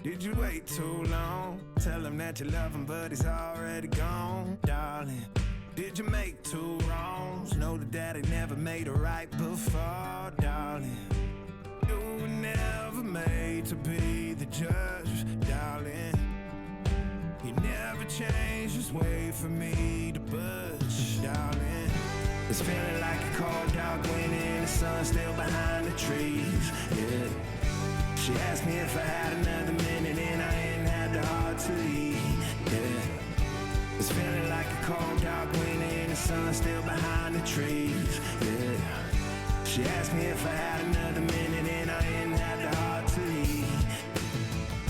Did you wait too long? Tell him that you love him, but he's already gone, darling. Did you make two wrongs? Know that daddy never made a right before, darling. You were never made to be the judge, darling. He never changed his way for me to budge, darling. It's feeling like a cold dark winter, the sun still behind the trees, yeah. She asked me if I had another minute and I ain't had the heart to eat, yeah. It's feeling like a cold dark winter and the sun still behind the trees, yeah. She asked me if I had another minute and I ain't had the heart to eat.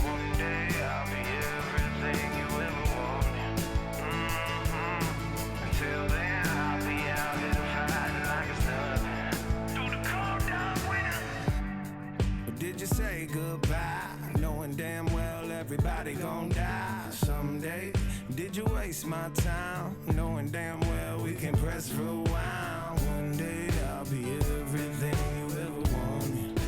One day I'll be everything you ever wanted. Until then I'll be out here fighting like it's nothing. Through the cold dark winter. Did you say goodbye, knowing damn well everybody gon' die someday? Did you waste my time, knowing damn well we can press rewind? One day I'll be everything you ever wanted.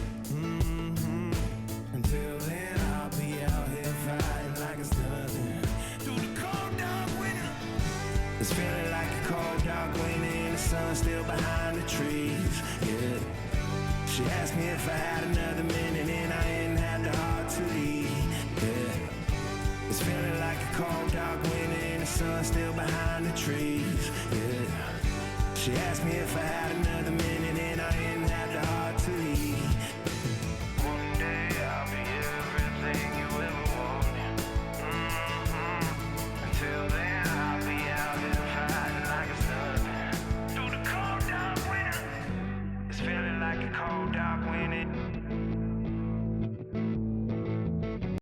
Until then I'll be out here fighting like it's nothing. Through the cold dark winter. It's feeling like a cold dark winter and the sun still behind the trees, yeah. She asked me if I had another minute and I ain't had the heart to eat, yeah. It's feeling like a cold dark winter and the sun still behind the trees, yeah. She asked me if I had another minute